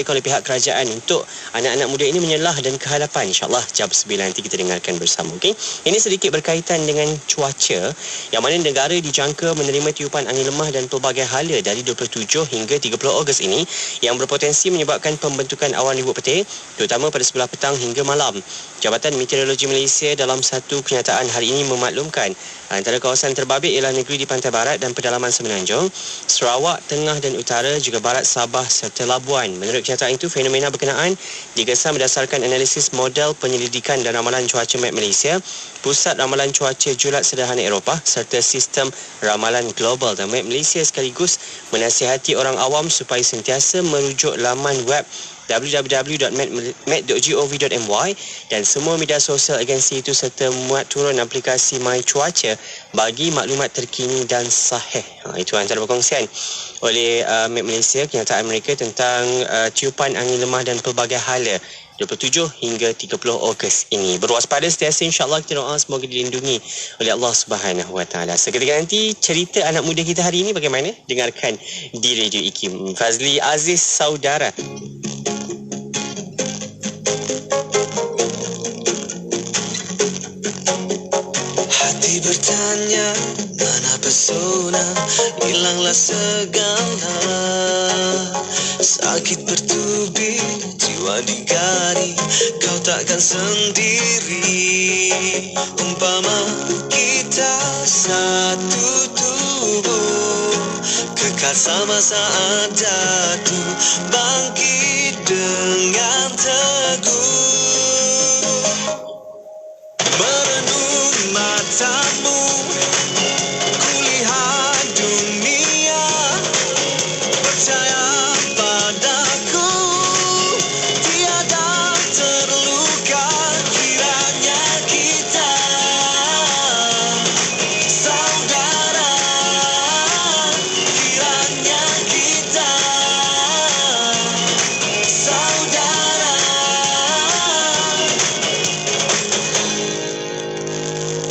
oleh pihak kerajaan untuk anak-anak muda ini menyelah dan ke hadapan. InsyaAllah jam 9 nanti kita dengarkan bersama. Okay? Ini sedikit berkaitan dengan cuaca yang mana negara dijangka menerima tiupan angin lemah dan pelbagai hala dari 27 hingga 30 Ogos ini yang berpotensi menyebabkan pembentukan awan ribut petir terutama pada sebelah petang hingga malam. Jabatan Meteorologi Malaysia dalam satu kenyataan hari ini memaklumkan antara kawasan terbabit ialah negeri di pantai barat dan pedalaman Semenanjung, Sarawak, Tengah dan Utara juga barat Sabah serta Labuan. Menurut kenyataan itu, fenomena berkenaan digesan berdasarkan analisis model penyelidikan dan ramalan cuaca Met Malaysia, Pusat Ramalan Cuaca Julat Sederhana Eropah serta Sistem Ramalan Global. Dan Met Malaysia sekaligus menasihati orang awam supaya sentiasa merujuk laman web www.met.gov.my dan semua media sosial agensi itu serta muat turun aplikasi My Cuaca bagi maklumat terkini dan sahih. Itu antara perkongsian oleh Met Malaysia, kenyataan mereka tentang tiupan angin lemah dan pelbagai hala 27 hingga 30 Ogos ini. Berwaspada sentiasa, insyaAllah kita doa semoga dilindungi oleh Allah Subhanahu Wa Taala. Seketika nanti cerita anak muda kita hari ini bagaimana? Dengarkan di Radio IKIM. Fazli Aziz Saudara. Hati bertanya, mana pesona, hilanglah segala. Sakit bertubi, jiwa digari, kau takkan sendiri. Umpama kita satu tubuh, kekal sama saat jatuh, bangkit dengan teguh. Merenung matamu, kulihat dunia, percaya padaku, tiada terluka, kiranya kita saudara, kiranya kita saudara.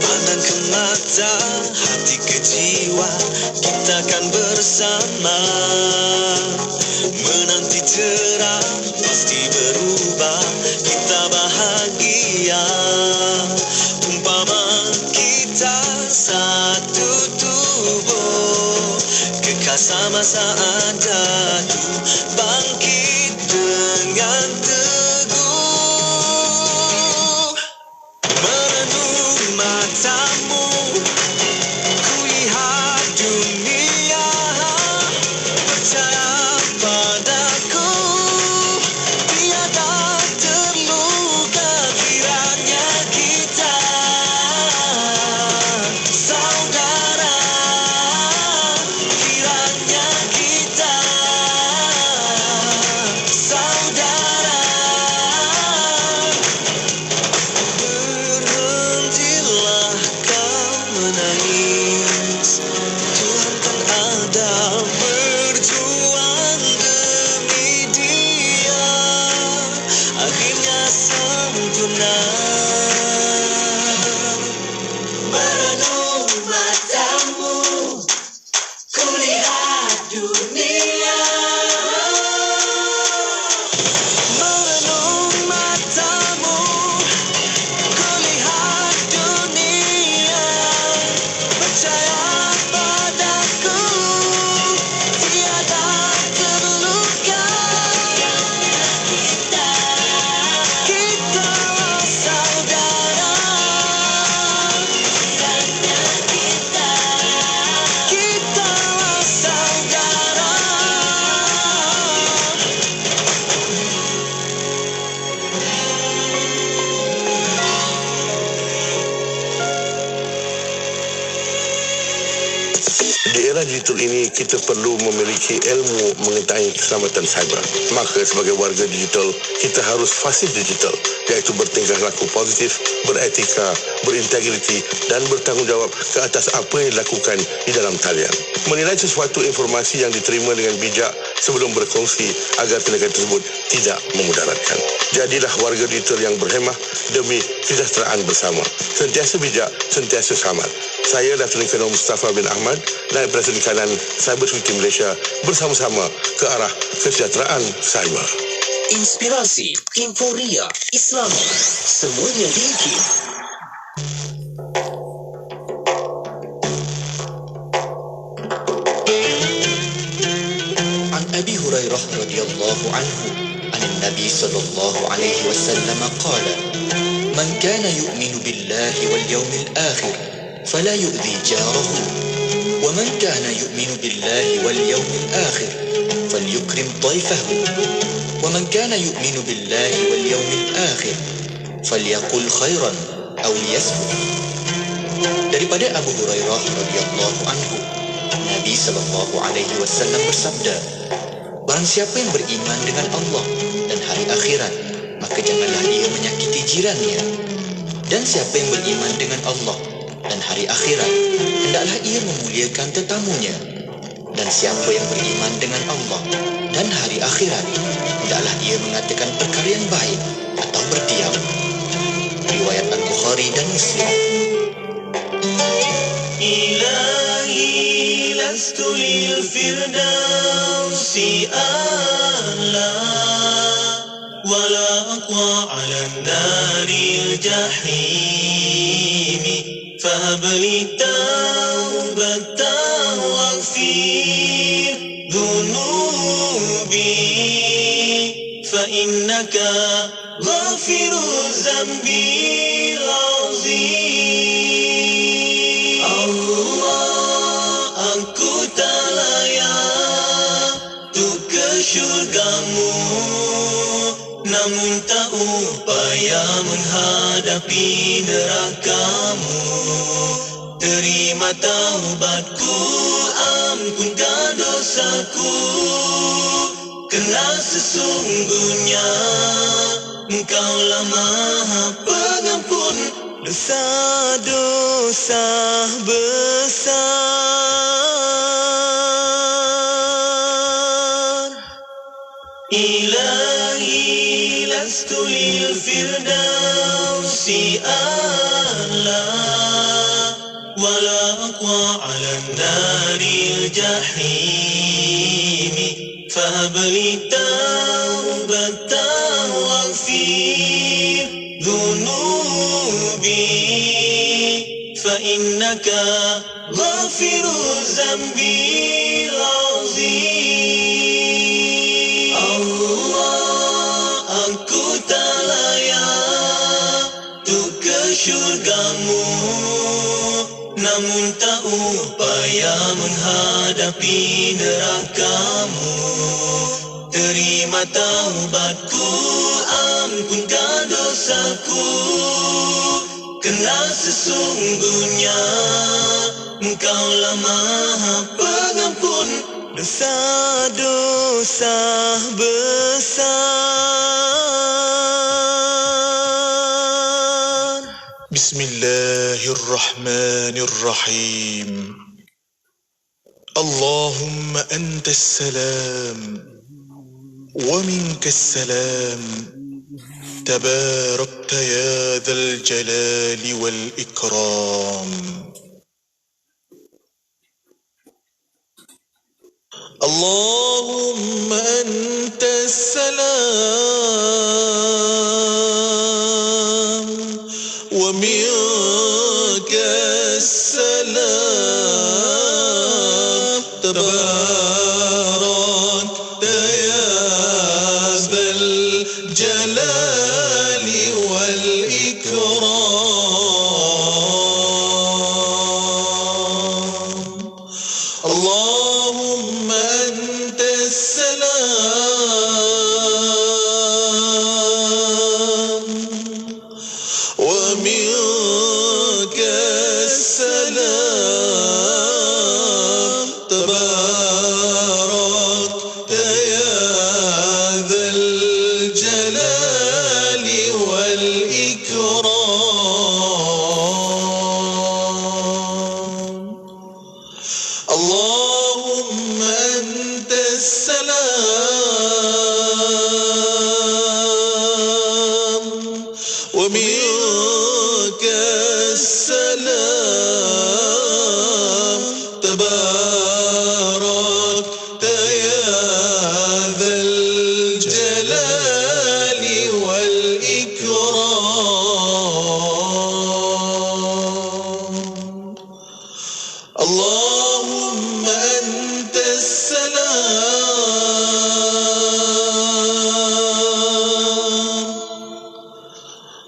Pandang ke mata, hati ke jiwa, kita kan bersama. Menanti cerah, pasti berubah, kita bahagia. Umpama kita satu tubuh, kekal sama saat jatuh, bangkit dengan teguh. Merenung matamu, kulihat dunia, percaya padaku, tiada terluka, kiranya kita saudara, kiranya kita saudara. Berhentilah kau menangis, Tuhan kan ada, berjuang demi dia, akhirnya sempurna. Merenung matamu, kulihat dunia. Merenung matamu, kulihat dunia, percaya padaku, tiada terluka, kita saudara, kita saudara. Di era digital ini, kita perlu memiliki ilmu mengetahui keselamatan cyber. Maka sebagai warga digital, kita harus fasih digital, iaitu bertingkah laku positif, beretika, berintegriti dan bertanggungjawab ke atas apa yang dilakukan di dalam talian. Menilai sesuatu informasi yang diterima dengan bijak sebelum berkongsi agar tindakan tersebut tidak memudaratkan. Jadilah warga digital yang berhemah demi kesejahteraan bersama. Sentiasa bijak, sentiasa selamat. Saya Datuk Colonel Mustafa bin Ahmad, Naib Presiden Kanan Cyber Security Malaysia, bersama-sama ke arah kesejahteraan cyber. inspirasi, inforia, Islami, semuanya di HIM. An Abi Hurairah radhiyallahu anhu, an Nabi sallallahu alaihi wasallam qala: "Man kana yu'minu billahi wal yawmil akhir, fala yu'dhi jarahu, wa man kana yu'minu billahi wal yawmil akhir, falyukrim dhayfahu, wa man kana yu'minu billahi wal yawmil akhir, falyaqul khairan aw liyasmut." Daripada Abu Hurairah radhiyallahu anhu, Nabi sallallahu alaihi wasallam bersabda, "Barang siapa yang beriman dengan Allah dan hari akhirat, maka janganlah ia menyakiti jirannya. Dan siapa yang beriman dengan Allah dan hari akhirat, hendaklah ia memuliakan tetamunya. Dan siapa yang beriman dengan Allah dan hari akhirat, hendaklah ia mengatakan perkara yang baik atau berdiam." Riwayat Al-Bukhari dan Muslim. إلهي لست للفردوس أعلى ولا أقوى على النار الجحيم فهب لي توبة واغفر ذنوبي فإنك غافر الذنب العظيم. Aku tak layak untuk ke syurgamu, namun tak upaya menghadapi nerakamu. Terima taubatku, ampunkan dosaku, kerana sesungguhnya Engkaulah Maha Pengampun dosa-dosa besar. Ilahi lastu lil firdausi a'la wala aqwa 'ala naril jahim fahab li taubatan waghfir dhunubi fa innaka ghafiruz zambil azim. Allah, aku tak layak untuk ke syurgamu, namun tak upaya menghadapi nerakamu. Terima taubatku, ampunkan dosaku, kerana sesungguhnya Engkaulah Maha Pengampun dosa-dosa besar. Bismillahirrahmanirrahim. Allahumma antas salam wa minkas salam, tabarakta ya dzal jalali wal ikram. Allahumma antas salam wa minkas salam, tabarakta ya dzal jalali wal ikram. Allahumma antas salam wa minkas salam, tabarakta ya dzal jalali والإكرام اللهم أنت السلام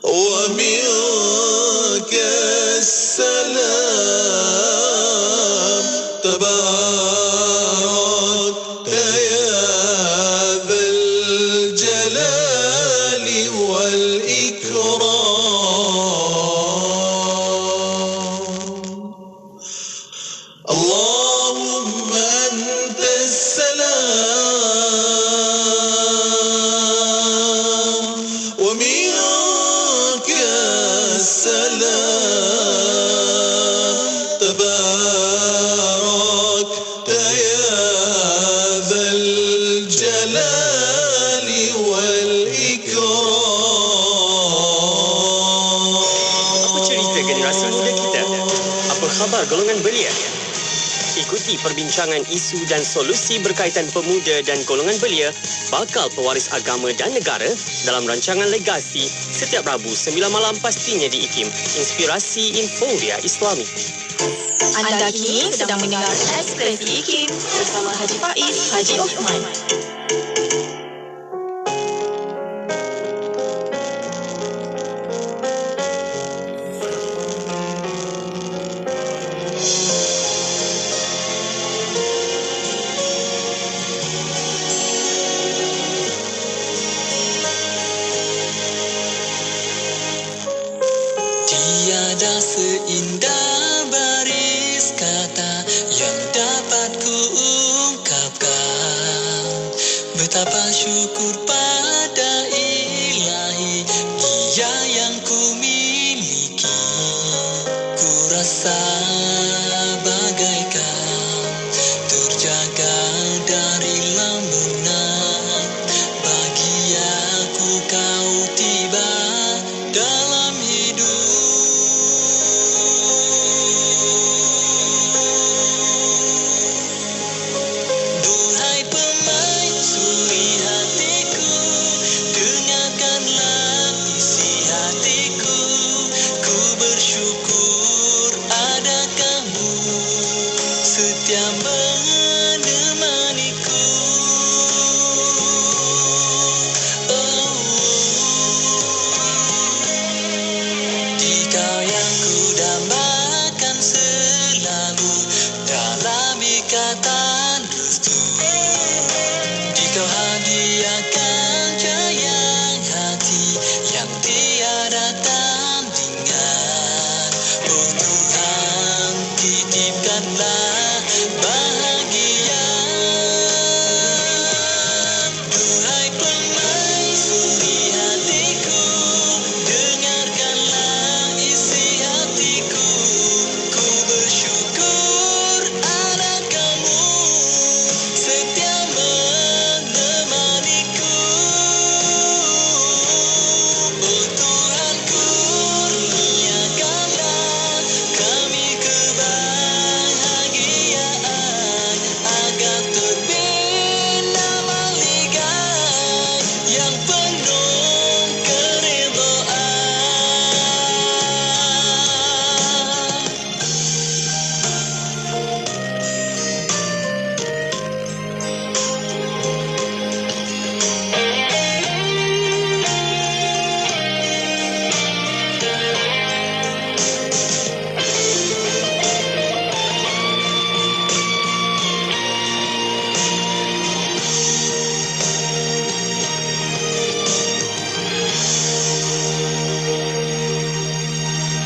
ومنك السلام تبارك يا ذا الجلال والإكرام اللهم أنت السلام ومنك السلام تبارك يا ذا الجلال والإكرام. Apa cerita generasi muda kita? Apa khabar golongan belia? Ikuti perbincangan isu dan solusi berkaitan pemuda dan golongan belia bakal pewaris agama dan negara dalam rancangan Legasi setiap Rabu 9 malam pastinya di IKIM Inspirasi Inforia Islami. Anda kini sedang mendengarkan Ekspresi IKIM bersama Haji Faiz Haji Osman. Tiada seindah baris kata yang dapat kuungkapkan betapa syukur pada Ilahi Dia yang ku miliki. Ku rasa bagaikan terjaga dari lamunan. Bagi aku kau tiba dalam hidup. Duhai pemaisuri hatiku, dengarkanlah isi hatiku. Ku bersyukur ada kamu setia menemaniku. Dikau yang ku dambakan selalu dalam ikatan restu. Dikau hadiahkan jayang hati yang tiada tandingan. Oh Tuhan, titipkanlah bahagia. Duhai pemaisuri hatiku, dengarkanlah isi hatiku. Ku bersyukur ada kamu setia menemaniku. Oh Tuhan, kurniakanlah kami kebahagiaan agar terbina malikan yang penuh keridhaan.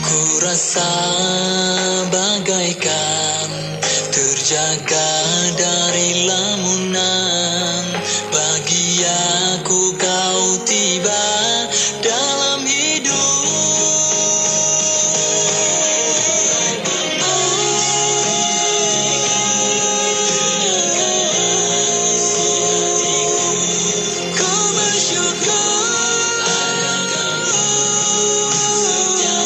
Ku rasa bagaikan terjaga dari lamunan. Bagi aku kau tiba dalam hidup. Ku bersyukur ada kamu setia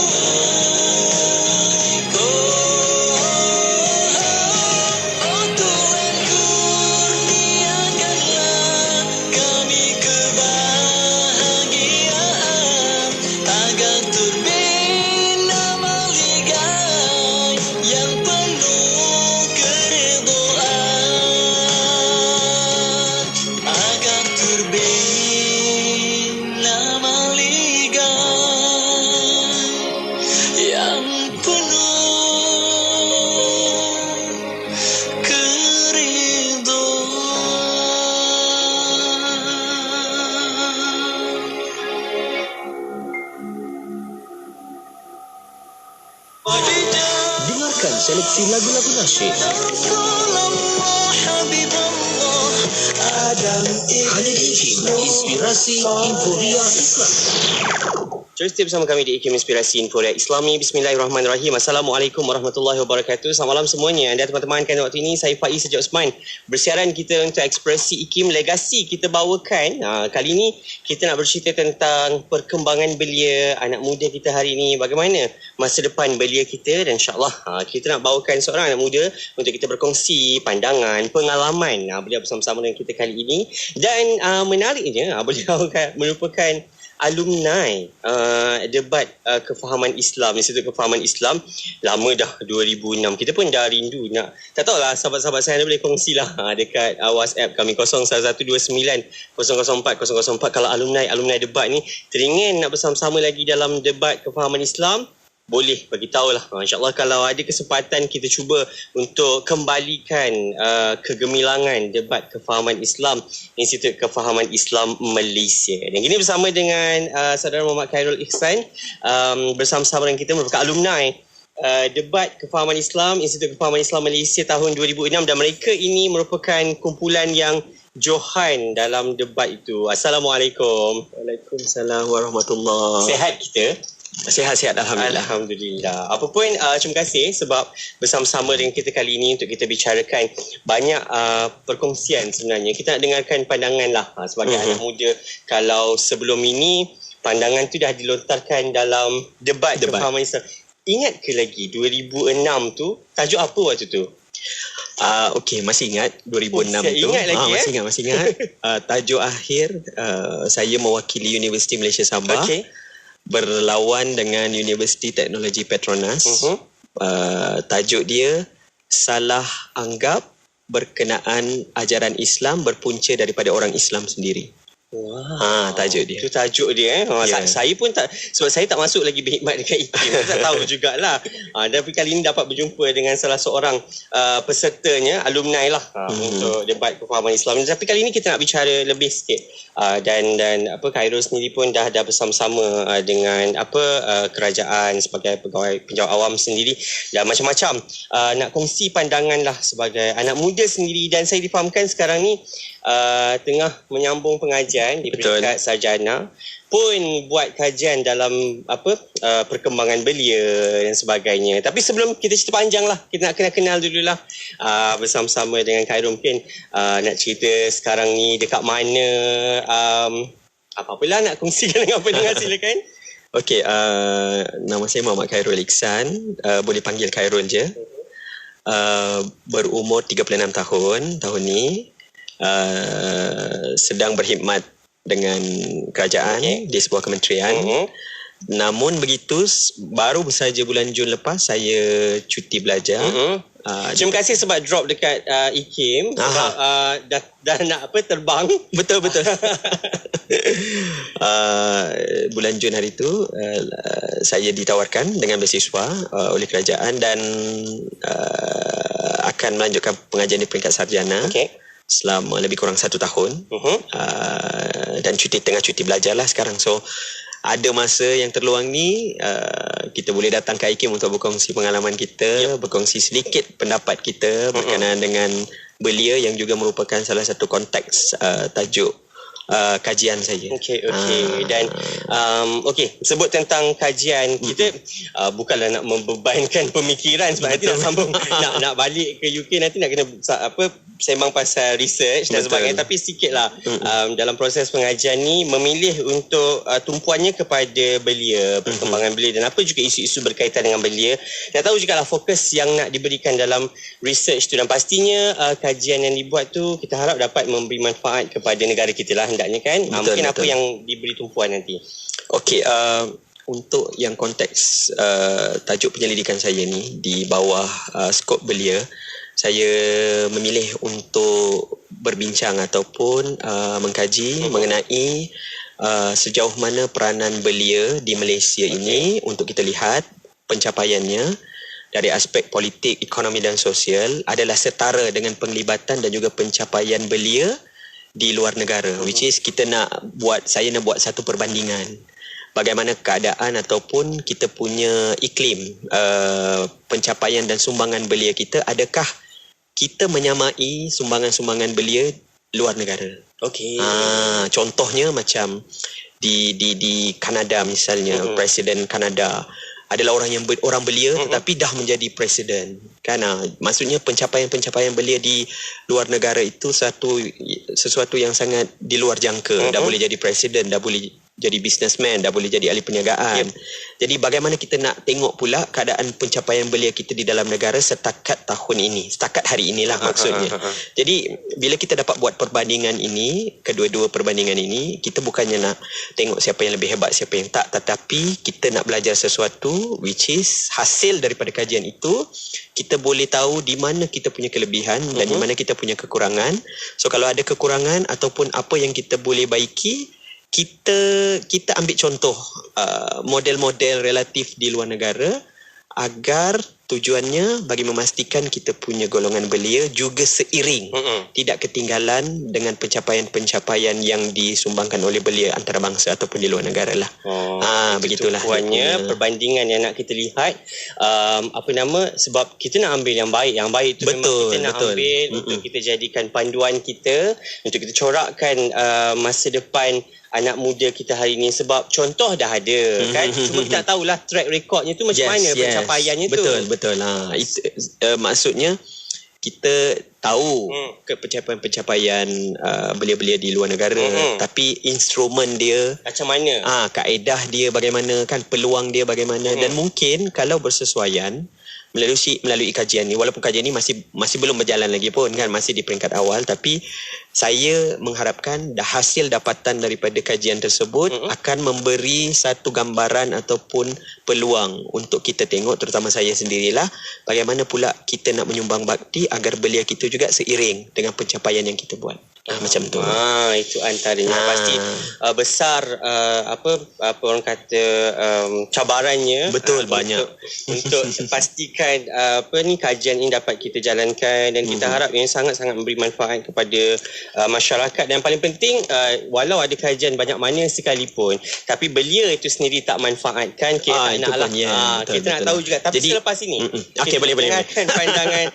bawakan seleksi lagu-lagu nasyid. Hanya di IKIM, Inspirasi Inforia Islam. Terus bersama kami di IKIM Inspirasi Inforia Islami. Bismillahirrahmanirrahim. Assalamualaikum warahmatullahi wabarakatuh. Selamat malam semuanya. Anda teman-teman, kan waktu ini saya Faiz Sejak Osman bersiaran kita untuk Ekspresi IKIM Legasi kita bawakan. Kali ini kita nak bercerita tentang perkembangan belia anak muda kita hari ini. Bagaimana masa depan belia kita, dan insyaAllah kita nak bawakan seorang anak muda untuk kita berkongsi pandangan, pengalaman beliau bersama-sama dengan kita kali ini. Dan menariknya beliau merupakan alumni debat kefahaman Islam, Institut Kefahaman Islam. Lama dah, 2006. Kita pun dah rindu nak, tak tahulah sahabat-sahabat saya anda boleh kongsilah dekat WhatsApp kami 0129 004 004 kalau alumni debat ni teringin nak bersama-sama lagi dalam debat kefahaman Islam. Boleh bagi tahulah. InsyaAllah kalau ada kesempatan kita cuba untuk kembalikan kegemilangan debat kefahaman Islam Institut Kefahaman Islam Malaysia. Dan kini bersama dengan saudara Muhammad Khairul Ihsan bersama-sama dengan kita, merupakan alumni debat kefahaman Islam Institut Kefahaman Islam Malaysia tahun 2006, dan mereka ini merupakan kumpulan yang johan dalam debat itu. Assalamualaikum. Waalaikumsalam warahmatullahi. Sihat kita? Sihat-sihat, Alhamdulillah. Alhamdulillah. Apapun, terima kasih sebab bersama-sama dengan kita kali ini untuk kita bicarakan banyak perkongsian sebenarnya. Kita nak dengarkan pandangan lah sebagai anak muda. Kalau sebelum ini pandangan tu dah dilontarkan dalam debat kefahaman Islam. Ingat ke lagi 2006 tu tajuk apa waktu tu? Okey, masih ingat 2006 tu. Ingat lagi masih ingat. Tajuk akhir saya mewakili Universiti Malaysia Sabah. Okey. Berlawan dengan Universiti Teknologi Petronas. Tajuk dia salah anggap berkenaan ajaran Islam berpunca daripada orang Islam sendiri. Wow. Tajuk dia. Itu tajuk dia. Saya pun tak, sebab saya tak masuk lagi berkhidmat dekat IKIM. Saya tak tahu jugalah. Tapi kali ini dapat berjumpa dengan salah seorang pesertanya, alumni lah untuk debat kefahaman Islam. Tapi kali ini kita nak bicara lebih sikit. Dan Khairul sendiri pun dah bersama-sama dengan kerajaan sebagai pegawai penjawat awam sendiri, dan macam-macam nak kongsi pandangan lah sebagai anak muda sendiri. Dan saya difahamkan sekarang ni tengah menyambung pengajian di peringkat sarjana, pun buat kajian dalam perkembangan belia dan sebagainya. Tapi sebelum kita cerita panjang lah, kita nak kenal dululah bersama-sama dengan Khairul. Mungkin nak cerita sekarang ni dekat mana, apa-apalah nak kongsikan dengan pendengar, silakan. Okey, nama saya Muhammad Khairul Ihsan, boleh panggil Khairul je. Berumur 36 tahun ni. Sedang berkhidmat dengan kerajaan di sebuah kementerian. Namun begitu, baru saja bulan Jun lepas saya cuti belajar. Terima kasih sebab drop dekat IKIM sebab dah nak terbang. Betul. Bulan Jun hari itu saya ditawarkan dengan beasiswa oleh kerajaan dan akan melanjutkan pengajian di peringkat sarjana. Selama lebih kurang 1 tahun. Dan tengah cuti belajar lah sekarang. So ada masa yang terluang ni, kita boleh datang ke IKIM untuk berkongsi pengalaman kita, berkongsi sedikit pendapat kita berkenaan dengan belia yang juga merupakan salah satu konteks tajuk kajian saya. Okey. Dan sebut tentang kajian kita, bukanlah nak membebankan pemikiran sebab nanti nak sambung nak balik ke UK, nanti nak kena sembang pasal research dan sebagainya. Tapi sikitlah dalam proses pengajian ni memilih untuk tumpuannya kepada belia, perkembangan belia dan apa juga isu-isu berkaitan dengan belia. Nak tahu jugalah fokus yang nak diberikan dalam research tu, dan pastinya kajian yang dibuat tu kita harap dapat memberi manfaat kepada negara kita lah hendaknya kan. Mungkin apa yang diberi tumpuan nanti. Okey, untuk yang konteks tajuk penyelidikan saya ni di bawah skop belia, saya memilih untuk berbincang ataupun mengkaji mengenai sejauh mana peranan belia di Malaysia ini untuk kita lihat pencapaiannya dari aspek politik, ekonomi dan sosial adalah setara dengan penglibatan dan juga pencapaian belia di luar negara, which is saya nak buat satu perbandingan bagaimana keadaan ataupun kita punya iklim pencapaian dan sumbangan belia kita, adakah kita menyamai sumbangan-sumbangan belia luar negara. Okey. Contohnya macam di Kanada misalnya, Presiden Kanada adalah orang belia tetapi dah menjadi presiden. Kan maksudnya pencapaian-pencapaian belia di luar negara itu sesuatu yang sangat di luar jangka. Dah boleh jadi presiden, dah boleh jadi businessman, dah boleh jadi ahli perniagaan. Jadi bagaimana kita nak tengok pula keadaan pencapaian belia kita di dalam negara setakat tahun ini, setakat hari inilah maksudnya. Jadi bila kita dapat buat perbandingan ini, kedua-dua perbandingan ini, kita bukannya nak tengok siapa yang lebih hebat, siapa yang tak, tetapi kita nak belajar sesuatu which is hasil daripada kajian itu, kita boleh tahu di mana kita punya kelebihan dan di mana kita punya kekurangan. So kalau ada kekurangan ataupun apa yang kita boleh baiki, kita ambil contoh model-model relatif di luar negara agar tujuannya bagi memastikan kita punya golongan belia juga seiring, tidak ketinggalan dengan pencapaian-pencapaian yang disumbangkan oleh belia antarabangsa ataupun di luar negara lah. Begitulah. Tujuannya perbandingan yang nak kita lihat sebab kita nak ambil yang baik tu, memang kita nak ambil untuk kita jadikan panduan kita, untuk kita corakkan masa depan anak muda kita hari ni, sebab contoh dah ada kan, cuma kita tak tahulah track recordnya tu macam mana pencapaiannya tu. Betul itu, maksudnya kita tahu pencapaian-pencapaian belia-belia di luar negara, tapi instrumen dia macam mana, kaedah dia bagaimana, kan peluang dia bagaimana, dan mungkin kalau bersesuaian melalui kajian ni, walaupun kajian ni masih belum berjalan lagi pun kan, masih di peringkat awal, tapi saya mengharapkan hasil dapatan daripada kajian tersebut akan memberi satu gambaran ataupun peluang untuk kita tengok, terutama saya sendirilah, bagaimana pula kita nak menyumbang bakti agar belia kita juga seiring dengan pencapaian yang kita buat. Macam tu. Itu antaranya. Pasti besar apa orang kata cabarannya. Betul, banyak. Untuk pastikan kajian ini dapat kita jalankan, dan kita harap ini sangat-sangat memberi manfaat kepada masyarakat, dan paling penting walau ada kajian banyak mana sekalipun, tapi belia itu sendiri tak manfaatkan, kita nak kita nak tahu juga. Tapi jadi, selepas ini boleh dengarkan pandangan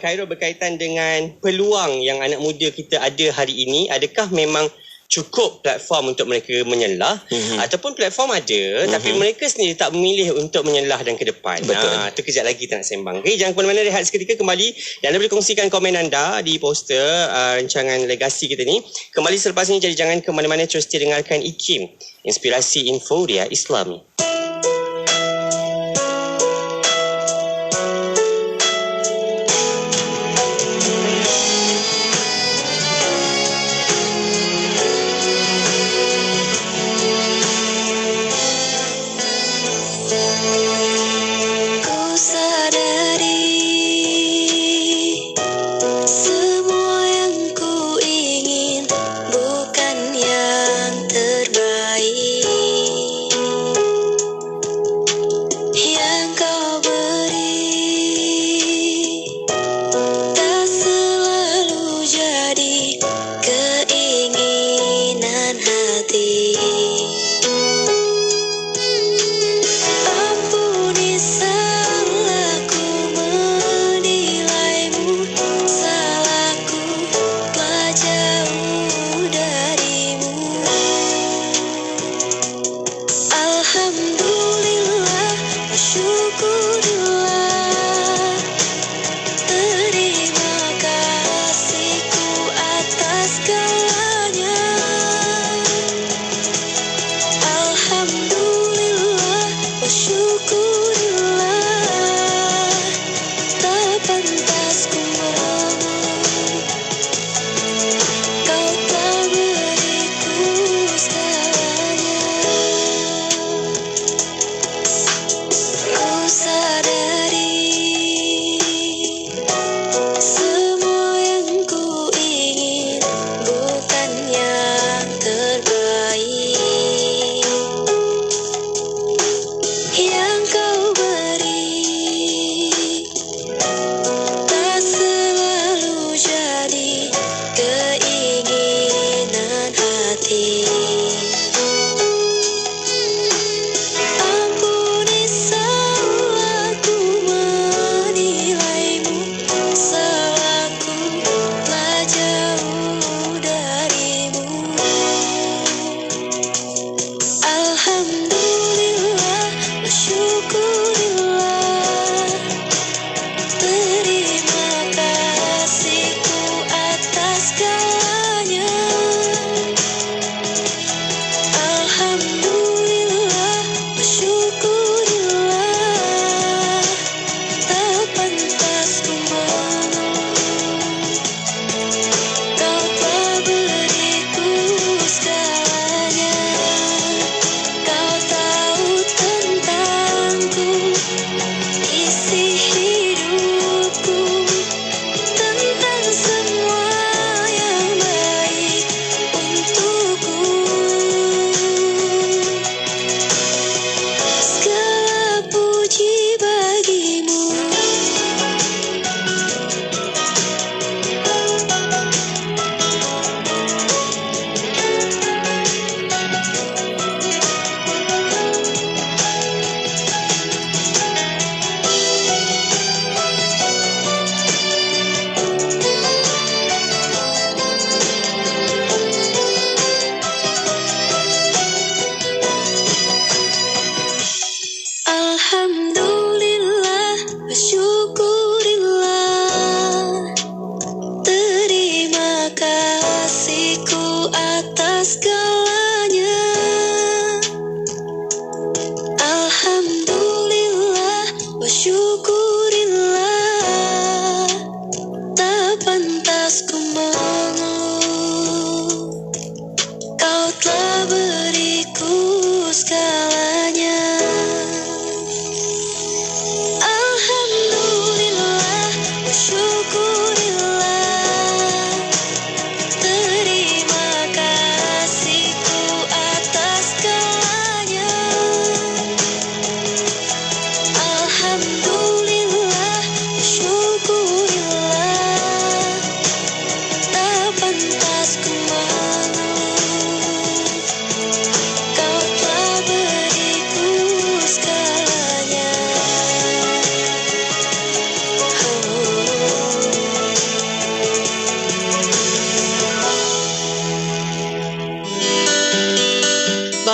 Khairul berkaitan dengan peluang yang anak muda kita ada hari ini. Adakah memang cukup platform untuk mereka menyelah, ataupun platform ada tapi mereka sendiri tak memilih untuk menyelah dan ke depan. Tu kejap lagi kita nak sembang. Jangan ke mana-mana, rehat seketika, kembali dan anda boleh kongsikan komen anda di poster rancangan legasi kita ni kembali selepas ini. Jadi jangan ke mana-mana, terus dengarkan IKIM, Inspirasi Info Dia Islam.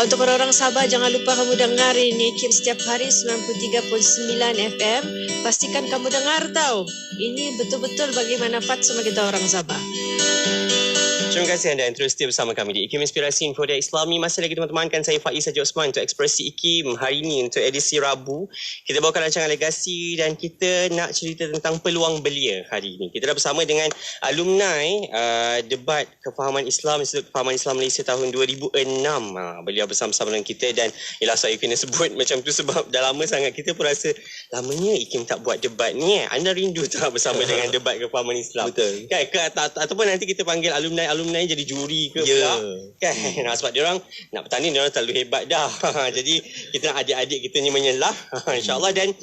Untuk orang-orang Sabah, jangan lupa kamu dengar ini Kim setiap hari 93.9 FM. Pastikan kamu dengar tau. Ini betul-betul bagi manfaat sama kita orang Sabah. Terima kasih anda yang terus setia bersama kami di IKIM Inspirasi Info Dia Islami. Masih lagi teman-teman, kan saya Faiz Haji Osman untuk Ekspresi IKIM. Hari ini untuk edisi Rabu, kita bawakan rancangan legasi dan kita nak cerita tentang peluang belia hari ini. Kita dah bersama dengan alumni debat kefahaman Islam, Institut Kefahaman Islam Malaysia tahun 2006. Beliau bersama-sama dengan kita dan ialah saya kena sebut macam tu sebab dah lama sangat kita pun rasa lamanya IKIM tak buat debat ni. Anda rindu tak bersama dengan debat kefahaman Islam? Betul. Kan? Ataupun nanti kita panggil alumni jadi juri ke pula kan. Sebab dia orang nak bertanding, dia orang terlalu hebat dah. Jadi kita nak adik-adik kita ni menyelah insya-Allah. Dan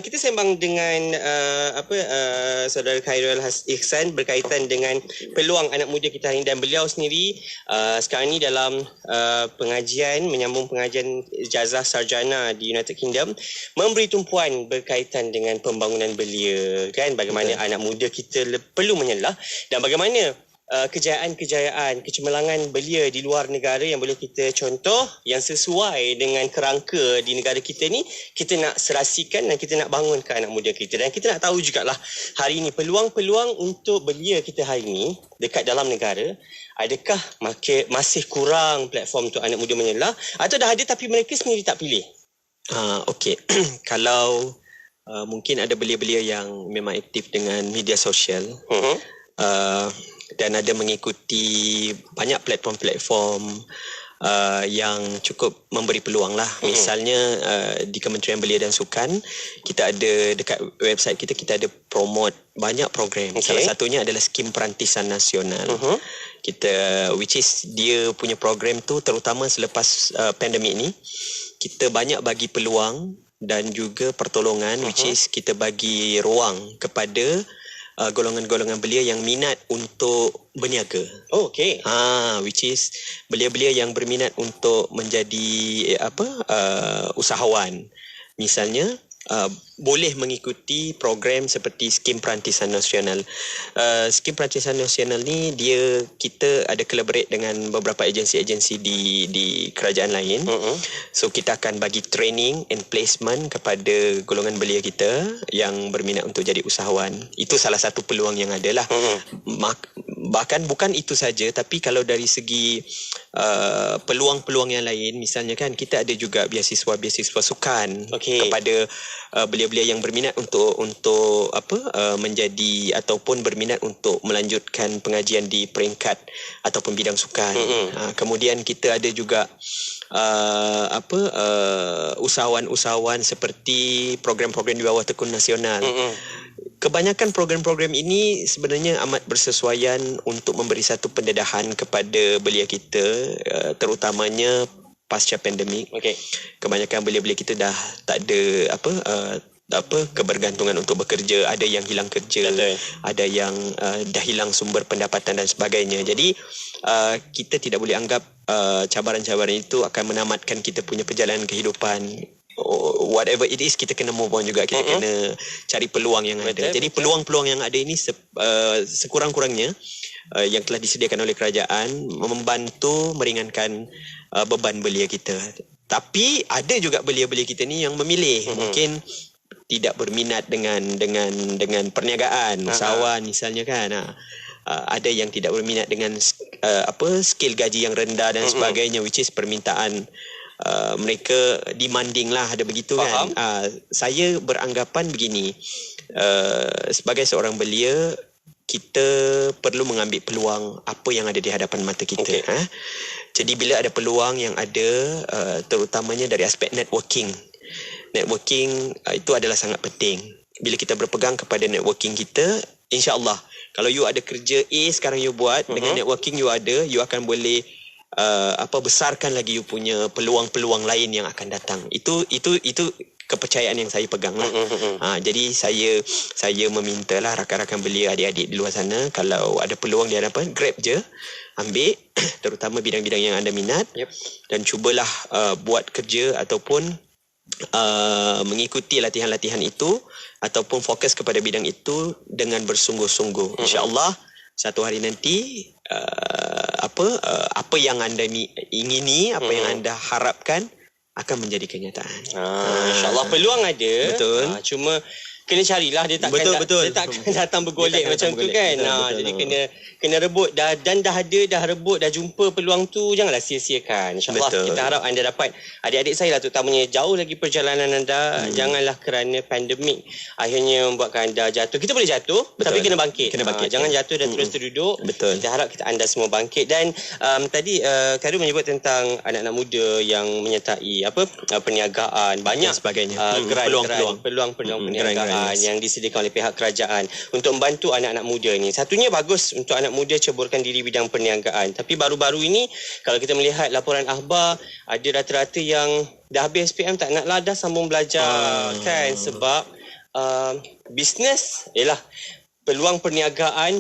kita sembang dengan saudara Khairul Ihsan berkaitan dengan peluang anak muda kita hari ini, dan beliau sendiri sekarang ni dalam pengajian, menyambung pengajian ijazah sarjana di United Kingdom, memberi tumpuan berkaitan dengan pembangunan belia kan, bagaimana anak muda kita perlu menyelah dan bagaimana kejayaan-kejayaan, kecemerlangan belia di luar negara yang boleh kita contoh, yang sesuai dengan kerangka di negara kita ni, kita nak serasikan dan kita nak bangunkan anak muda kita. Dan kita nak tahu jugalah hari ini peluang-peluang untuk belia kita hari ini dekat dalam negara. Adakah masih kurang platform untuk anak muda menyelah, atau dah ada tapi mereka sendiri tak pilih? Okey. Kalau mungkin ada belia-belia yang memang aktif dengan media sosial, dan ada mengikuti banyak platform-platform yang cukup memberi peluang lah. Misalnya di Kementerian Belia dan Sukan, kita ada dekat website kita ada promote banyak program. Salah satunya adalah Skim Perantisan Nasional. Kita, which is dia punya program tu terutama selepas pandemik ni, kita banyak bagi peluang dan juga pertolongan, which is kita bagi ruang kepada golongan-golongan belia yang minat untuk berniaga. Which is belia-belia yang berminat untuk menjadi usahawan. Misalnya boleh mengikuti program seperti Skim Perantisan Nasional. Skim Perantisan Nasional ni kita ada collaborate dengan beberapa agensi-agensi di kerajaan lain. So kita akan bagi training and placement kepada golongan belia kita yang berminat untuk jadi usahawan. Itu salah satu peluang yang ada lah. Bahkan bukan itu saja, tapi kalau dari segi peluang-peluang yang lain, misalnya kan kita ada juga beasiswa sukan kepada belia-belia yang berminat untuk menjadi ataupun berminat untuk melanjutkan pengajian di peringkat ataupun bidang sukan. Kemudian kita ada juga usahawan-usahawan seperti program-program di bawah Tekun Nasional. Kebanyakan program-program ini sebenarnya amat bersesuaian untuk memberi satu pendedahan kepada belia kita, terutamanya pasca pandemik. Kebanyakan belia-belia kita dah tak ada kebergantungan untuk bekerja, ada yang hilang kerja, ada yang dah hilang sumber pendapatan dan sebagainya. Jadi kita tidak boleh anggap cabaran-cabaran itu akan menamatkan kita punya perjalanan kehidupan. Whatever it is, kita kena move on juga. Kita kena cari peluang yang ada. Jadi peluang-peluang yang ada ini sekurang-kurangnya yang telah disediakan oleh kerajaan membantu meringankan beban belia kita. Tapi ada juga belia-belia kita ni yang memilih, mungkin tidak berminat dengan perniagaan, usahawan misalnya kan. Ada yang tidak berminat dengan skill gaji yang rendah dan sebagainya, which is permintaan mereka demanding lah, ada begitu kan. Saya beranggapan begini, sebagai seorang belia, kita perlu mengambil peluang apa yang ada di hadapan mata kita. Jadi bila ada peluang yang ada, terutamanya dari aspek networking itu adalah sangat penting. Bila kita berpegang kepada networking kita, insya-Allah kalau you ada kerja A sekarang you buat, dengan networking you ada, you akan boleh besarkan lagi you punya peluang-peluang lain yang akan datang. Itu kepercayaan yang saya pegang lah. Jadi saya memintalah rakan-rakan belia, adik-adik di luar sana, kalau ada peluang di hadapan, grab je, ambil terutama bidang-bidang yang anda minat, dan cubalah buat kerja ataupun mengikuti latihan-latihan itu ataupun fokus kepada bidang itu dengan bersungguh-sungguh. InsyaAllah satu hari nanti apa yang anda ingini, apa yang anda harapkan akan menjadi kenyataan. InsyaAllah peluang ada. Betul. Cuma kena carilah, dia takkan Betul. dia takkan datang bergolek Dia takkan macam tu datang kan. bergolek. Betul. Jadi kena rebut dan dah rebut, dah jumpa peluang tu, janganlah sia-siakan. InsyaAllah Betul. kita harap anda dapat, adik-adik saya lah terutamanya, jauh lagi perjalanan anda. Janganlah kerana pandemik akhirnya membuatkan anda jatuh. Kita boleh jatuh, Betul. tapi kena bangkit. Kena bangkit, Jangan ya. jatuh dan terus terduduk. Betul. Kita harap anda semua bangkit. Dan tadi Khairul menyebut tentang anak-anak muda yang menyertai perniagaan, banyak Dan sebagainya. peluang perniagaan Geran-geran, yes. yang disediakan oleh pihak kerajaan untuk membantu anak-anak muda ni. Satunya bagus untuk anak muda ceburkan diri bidang perniagaan. Tapi baru-baru ini kalau kita melihat laporan akhbar, ada rata-rata yang dah habis SPM tak naklah dah sambung belajar kan, sebab bisnes ialah peluang perniagaan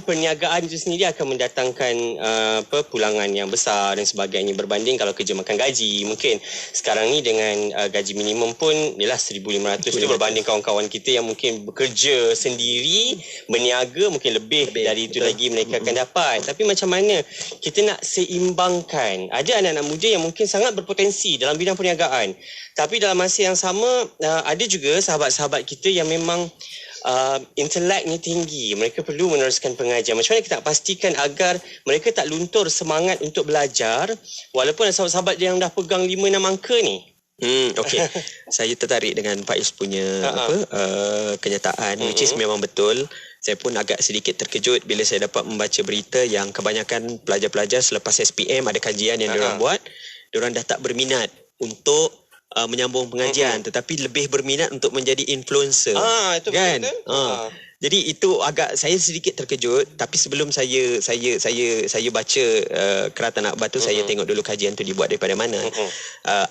itu sendiri akan mendatangkan pulangan yang besar dan sebagainya, berbanding kalau kerja makan gaji. Mungkin sekarang ni dengan gaji minimum pun ialah 1,500 tu, berbanding kawan-kawan kita yang mungkin bekerja sendiri, berniaga, mungkin lebih dari itu lagi mereka akan dapat. Tapi macam mana kita nak seimbangkan? Ada anak-anak muda yang mungkin sangat berpotensi dalam bidang perniagaan, tapi dalam masa yang sama ada juga sahabat-sahabat kita yang memang inteleknya tinggi, mereka perlu meneruskan pengajian. Macam mana kita nak pastikan agar mereka tak luntur semangat untuk belajar walaupun ada sahabat-sahabat yang dah pegang 5-6 angka ni? Okey. Saya tertarik dengan Pak Is punya kenyataan, which is memang betul. Saya pun agak sedikit terkejut bila saya dapat membaca berita yang kebanyakan pelajar-pelajar selepas SPM ada kajian yang diorang buat, diorang dah tak berminat untuk menyambung pengajian, tetapi lebih berminat untuk menjadi influencer. Itu kan? betul. Jadi itu agak saya sedikit terkejut, tapi sebelum saya baca Keratan Akbar tu, saya tengok dulu kajian tu dibuat daripada mana.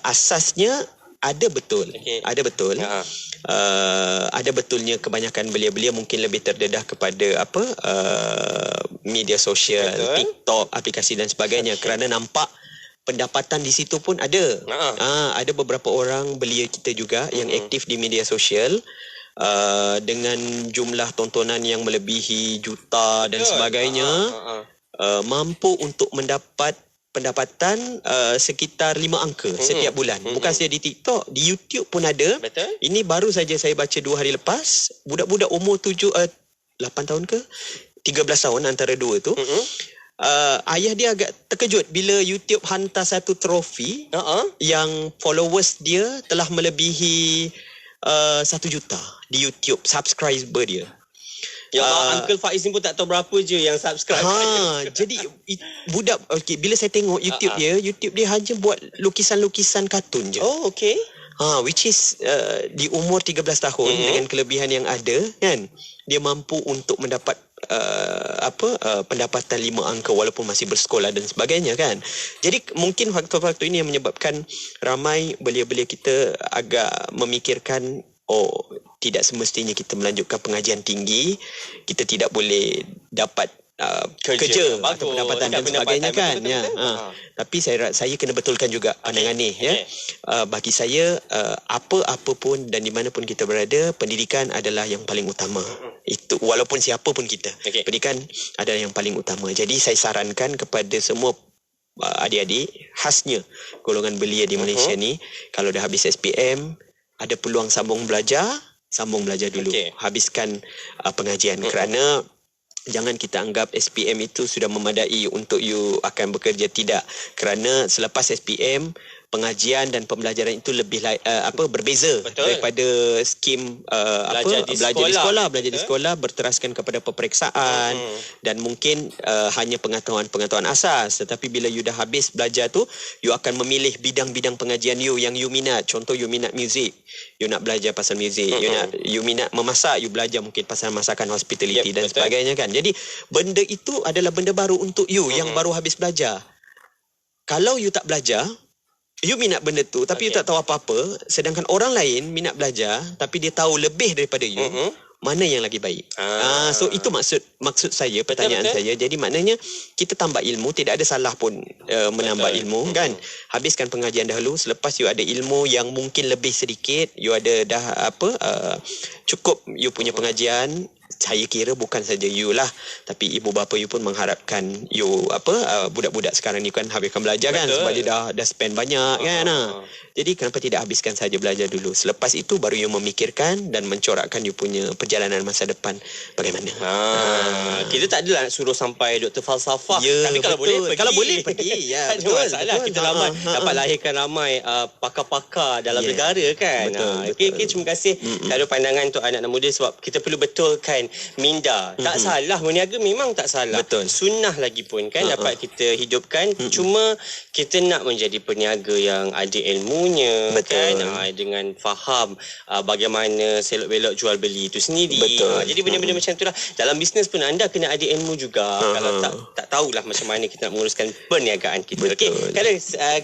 Asasnya ada betul. Okay. Ada betul. Ada betulnya kebanyakan belia-belia mungkin lebih terdedah kepada media sosial, TikTok, aplikasi dan sebagainya, kerana nampak pendapatan di situ pun ada. Ada beberapa orang belia kita juga yang aktif di media sosial dengan jumlah tontonan yang melebihi juta dan sebagainya, mampu untuk mendapat pendapatan sekitar 5 angka setiap bulan. Bukan saja di TikTok, di YouTube pun ada. Betul. Ini baru saja saya baca 2 hari lepas, budak-budak umur 8 tahun ke 13 tahun, antara dua tu. Ayah dia agak terkejut bila YouTube hantar satu trofi yang followers dia telah melebihi 1 juta di YouTube, subscriber dia. Ya Uncle Faiz ni pun tak tahu berapa je yang subscribe. Jadi budak, bila saya tengok YouTube dia hanya buat lukisan-lukisan kartun je. Oh, okey. Which is di umur 13 tahun dengan kelebihan yang ada kan, dia mampu untuk mendapat pendapatan 5 angka walaupun masih bersekolah dan sebagainya kan. Jadi mungkin faktor-faktor ini yang menyebabkan ramai belia-belia kita agak memikirkan, tidak semestinya kita melanjutkan pengajian tinggi, kita tidak boleh dapat kerja atau pendapatan dan sebagainya kan. Tapi saya kena betulkan juga pandangan ni ya. Bagi saya apa-apa pun dan di mana pun kita berada, pendidikan adalah yang paling utama. Itu walaupun siapa pun kita, pendidikan adalah yang paling utama. Jadi saya sarankan kepada semua adik-adik, khasnya golongan belia di Malaysia ni, kalau dah habis SPM, ada peluang sambung belajar dulu. Habiskan pengajian, kerana jangan kita anggap SPM itu sudah memadai untuk you akan bekerja. Tidak, kerana selepas SPM pengajian dan pembelajaran itu lebih berbeza. Betul. Daripada skim belajar di sekolah, berteraskan kepada peperiksaan dan mungkin hanya pengetahuan asas. Tetapi bila you dah habis belajar tu, you akan memilih bidang-bidang pengajian you yang you minat. Contoh, you minat muzik, you nak belajar pasal muzik. You minat memasak, you belajar mungkin pasal masakan, hospitality dan sebagainya kan. Jadi benda itu adalah benda baru untuk you yang baru habis belajar. Kalau you tak belajar, you minat benda tu tapi you tak tahu apa-apa, sedangkan orang lain minat belajar tapi dia tahu lebih daripada you, mana yang lagi baik? So itu maksud saya, pertanyaan saya. Jadi maknanya kita tambah ilmu, tidak ada salah pun menambah ilmu kan. Habiskan pengajian dahulu, selepas you ada ilmu yang mungkin lebih sedikit, you ada dah cukup you punya pengajian, saya kira bukan saja you lah, tapi ibu bapa you pun mengharapkan you budak-budak sekarang ni kan habiskan belajar kan, sebab dia dah spend banyak kan. Jadi kenapa tidak habiskan saja belajar dulu, selepas itu baru you memikirkan dan mencorakkan you punya perjalanan masa depan bagaimana. Kita tak adalah nak suruh sampai doktor falsafah, tapi kalau boleh pergi. Kalau boleh pergi, ya. Tak ada masalah. Kita ramai dapat lahirkan ramai pakar-pakar dalam negara kan. Okey, terima kasih ada pandangan untuk anak-anak muda, sebab kita perlu betulkan minda. Tak salah berniaga, memang tak salah. Betul. Sunnah lagi pun kan dapat kita hidupkan. Cuma kita nak menjadi peniaga yang ada ilmunya. Betul. Kan, dengan faham bagaimana selok-belok jual beli itu sendiri. Betul. Jadi benda-benda macam itulah. Dalam bisnes pun anda kena ada ilmu juga. Kalau tak tahulah macam mana kita nak menguruskan perniagaan kita. Okey, kalau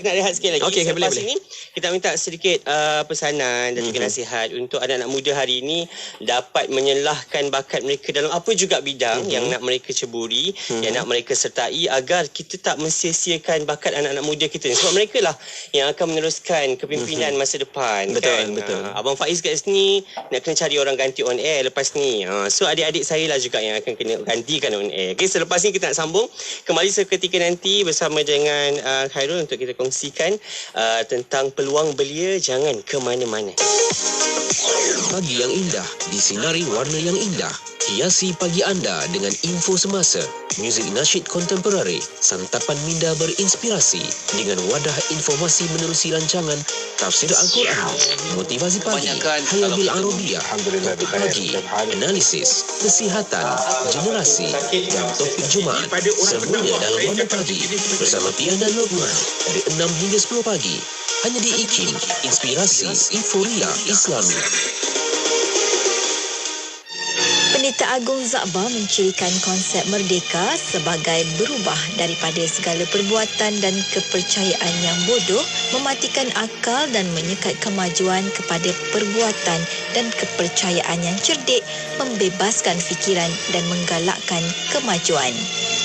kena rehat sikit lagi. Okey, Selepas boleh. ini kita minta sedikit pesanan dan juga nasihat untuk anak-anak muda hari ini dapat menyelahkan bakat mereka dalam apa juga bidang yang nak mereka ceburi, yang nak mereka sertai, agar kita tak mensia-siakan bakat anak-anak muda kita ni. Sebab mereka lah yang akan meneruskan kepimpinan masa depan. Betul, kan? betul. Abang Faiz kat sini nak kena cari orang ganti on air lepas ni. So adik-adik saya lah juga yang akan kena gantikan on air. Okay, selepas ni kita nak sambung kembali seketika nanti bersama dengan Khairul untuk kita kongsikan tentang peluang belia. Jangan ke mana-mana. Pagi yang indah disinari warna yang indah. Hiasi pagi anda dengan info semasa, muzik nasyid kontemporari, santapan minda berinspirasi dengan wadah informasi menerusi rancangan Tafsir Al-Quran, motivasi pagi, Hayabil Arabiyah, topik pagi, analisis, kesihatan, generasi dan topik Jumaat. Semuanya dalam warna pagi bersama Pian dan Luqman dari 6 hingga 10 pagi. Hanya di IKIM, inspirasi euforia Islami. Pendeta Agung Zakbar mencirikan konsep merdeka sebagai berubah daripada segala perbuatan dan kepercayaan yang bodoh, mematikan akal dan menyekat kemajuan kepada perbuatan dan kepercayaan yang cerdik, membebaskan fikiran dan menggalakkan kemajuan.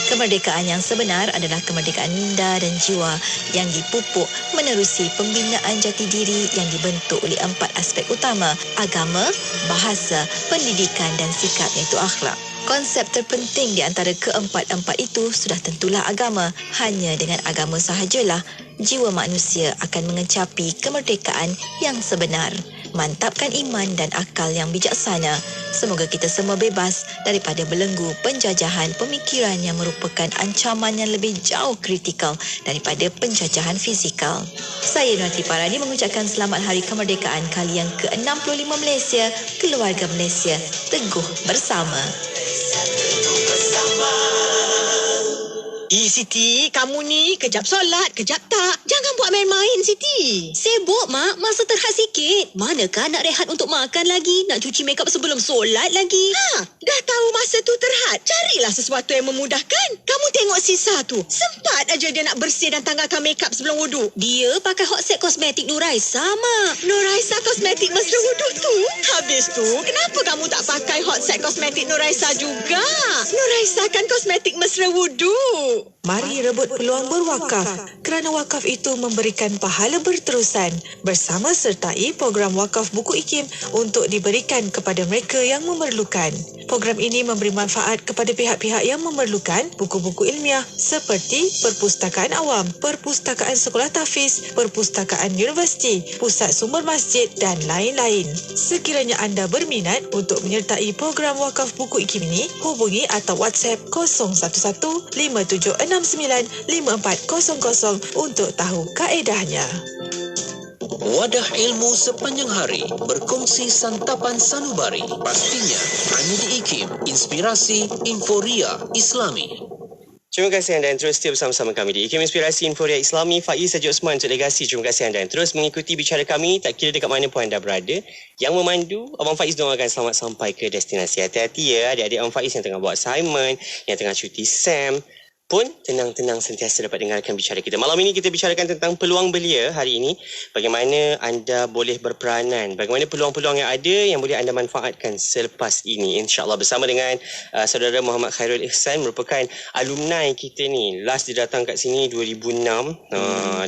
Kemerdekaan yang sebenar adalah kemerdekaan minda dan jiwa yang dipupuk menerusi pembinaan jati diri yang dibentuk oleh 4 aspek utama: agama, bahasa, pendidikan dan sikap, iaitu akhlak. Konsep terpenting di antara keempat-empat itu sudah tentulah agama. Hanya dengan agama sahajalah jiwa manusia akan mengecapi kemerdekaan yang sebenar. Mantapkan iman dan akal yang bijaksana. Semoga kita semua bebas daripada belenggu penjajahan pemikiran yang merupakan ancaman yang lebih jauh kritikal daripada penjajahan fizikal. Saya Nuati Paradi mengucapkan selamat Hari Kemerdekaan kali yang ke-65 Malaysia, keluarga Malaysia teguh bersama. Siti, kamu ni kejap solat, kejap tak. Jangan buat main-main, Siti. Sibuk, Mak. Masa terhad sikit. Manakah nak rehat untuk makan lagi? Nak cuci makeup sebelum solat lagi? Dah tahu masa tu terhad. Carilah sesuatu yang memudahkan. Kamu tengok Sisa tu. Sempat aja dia nak bersih dan tanggalkan makeup sebelum wuduk. Dia pakai Hot Set Kosmetik Nuraisa, Mak. Nuraisa Kosmetik mesra wuduk tu. Habis tu, kenapa kamu tak pakai Hot Set Kosmetik Nuraisa juga? Nuraisa kan kosmetik mesra wuduk. Mari rebut peluang berwakaf kerana wakaf itu memberikan pahala berterusan. Bersama sertai program wakaf buku IKIM untuk diberikan kepada mereka yang memerlukan. Program ini memberi manfaat kepada pihak-pihak yang memerlukan buku-buku ilmiah seperti perpustakaan awam, perpustakaan sekolah tahfiz, perpustakaan universiti, pusat sumber masjid dan lain-lain. Sekiranya anda berminat untuk menyertai program wakaf buku IKIM ini, hubungi atau WhatsApp 011-569-5400 untuk tahu kaedahnya. Wadah ilmu sepanjang hari berkongsi santapan sanubari. Pastinya hanya di IKIM, inspirasi euforia Islami. Terima kasih anda yang terus setia bersama-sama kami di IKIM Inspirasi Inforia Islami. Faiz Haji Osman untuk legasi. Terima kasih anda yang terus mengikuti bicara kami, tak kira dekat mana pun anda berada. Yang memandu, Abang Faiz doakan selamat sampai ke destinasi. Hati-hati ya adik-adik Abang Faiz yang tengah buat assignment, yang tengah cuti SEM. pun tenang-tenang sentiasa dapat dengarkan bicara kita. Malam ini kita bicarakan tentang peluang belia hari ini. Bagaimana anda boleh berperanan, bagaimana peluang-peluang yang ada yang boleh anda manfaatkan selepas ini. InsyaAllah bersama dengan saudara Muhammad Khairul Ihsan, merupakan alumni kita ni. Last dia datang kat sini 2006